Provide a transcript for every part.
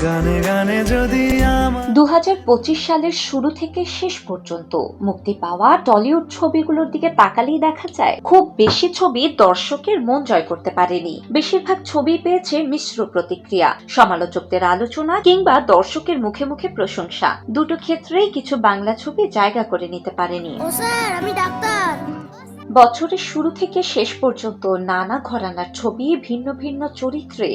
গানে গানে যদি 2025 সালের শুরু থেকে শেষ পর্যন্ত মুক্তি পাওয়া টলিউড ছবিগুলোর দিকে তাকালেই দেখা যায় খুব বেশি ছবি দর্শকের মন জয় করতে পারেনি। বেশিরভাগ ছবি পেয়েছে মিশ্র প্রতিক্রিয়া, সমালোচকদের আলোচনা কিংবা দর্শকের মুখে মুখে প্রশংসা। দুটো ক্ষেত্রেই কিছু বাংলা ছবি জায়গা করে নিতে পারেনি। ও স্যার, আমি ডাক্তার। বছরের শুরু থেকে শেষ পর্যন্ত নানা ঘরানার ছবি, ভিন্ন ভিন্ন চরিত্রে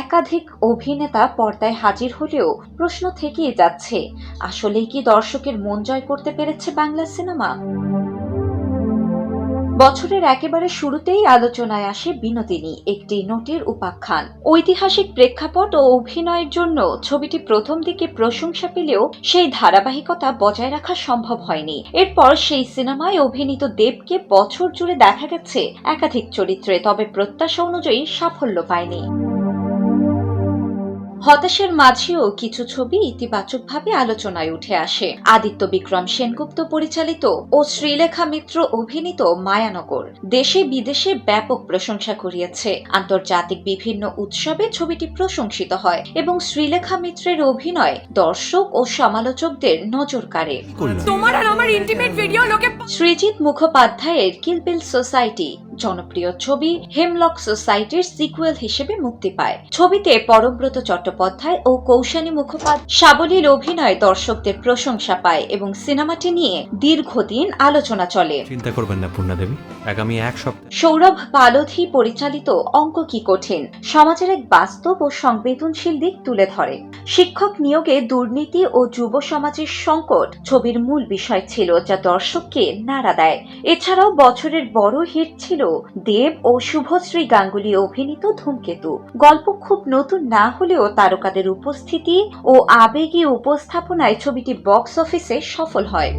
একাধিক অভিনেতা পর্দায় হাজির হলেও প্রশ্ন থেকেই যাচ্ছে, আসলেই কি দর্শকের মন জয় করতে পেরেছে বাংলা সিনেমা? বছরের একেবারে শুরুতেই আলোচনায় আসে বিনোদিনী, একটি নটির উপাখ্যান। ঐতিহাসিক প্রেক্ষাপট ও অভিনয়ের জন্য ছবিটি প্রথম দিকে প্রশংসা পেলেও সেই ধারাবাহিকতা বজায় রাখা সম্ভব হয়নি। এরপর সেই সিনেমায় অভিনীত দেবকে বছর জুড়ে দেখা গেছে একাধিক চরিত্রে, তবে প্রত্যাশা অনুযায়ী সাফল্য পায়নি। হতাশার মাঝেও কিছু ছবি ইতিবাচকভাবে আলোচনায় উঠে আসে। আদিত্য বিক্রম সেনগুপ্ত পরিচালিত ও শ্রীলেখা মিত্র অভিনীত মায়ানগর দেশে বিদেশে ব্যাপক প্রশংসা কুড়িয়েছে। আন্তর্জাতিক বিভিন্ন উৎসবে ছবিটি প্রশংসিত হয় এবং শ্রীলেখা মিত্রের অভিনয় দর্শক ও সমালোচকদের নজর কাড়ে। সৃজিত মুখোপাধ্যায়ের কিল বিল সোসাইটি জনপ্রিয় ছবি হেমলক সোসাইটির সিকুয়েল হিসেবে মুক্তি পায়। ছবিতে পরমব্রত চট্টোপাধ্যায় ও কৌশানী মুখোপাধ্যায় সাবলীল অভিনয় দর্শকদের প্রশংসা পায় এবং সিনেমাটি নিয়ে দীর্ঘদিন আলোচনা চলে। চিন্তা করবেন না পূর্ণাদেবী, আগামী এক সপ্তাহ। সৌরভ পালোধি পরিচালিত অঙ্ক কি কঠিন সমাজের এক বাস্তব ও সংবেদনশীল দিক তুলে ধরে। শিক্ষক নিয়োগে দুর্নীতি ও যুব সমাজের সংকট ছবির মূল বিষয় ছিল, যা দর্শককে নাড়া দেয়। এছাড়াও বছরের বড় হিট ছিল দেব ও শুভশ্রী গাঙ্গুলি অভিনীত ধূমকেতু। গল্প খুব নতুন না হলেও তারকাদের উপস্থিতি ও আবেগী উপস্থাপনায় ছবিটি বক্স অফিসে সফল হয়।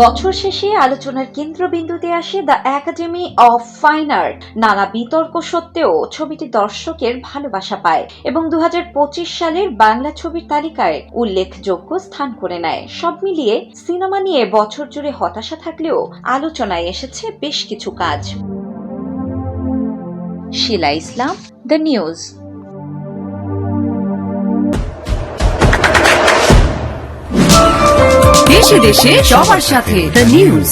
বছর শেষে আলোচনার কেন্দ্রবিন্দুতে আসে the academy of fine art. নানা বিতর্ক সত্ত্বেও ছবিটি দর্শকের ভালোবাসা পায় এবং 2025 সালের বাংলা ছবির তালিকায় উল্লেখযোগ্য স্থান করে নেয়। সব মিলিয়ে সিনেমা নিয়ে বছর জুড়ে হতাশা থাকলেও আলোচনায় এসেছে বেশ কিছু কাজ। শিলা ইসলাম, দ্য নিউজ। দেশে দেশে সবার সাথে দ্য নিউজ।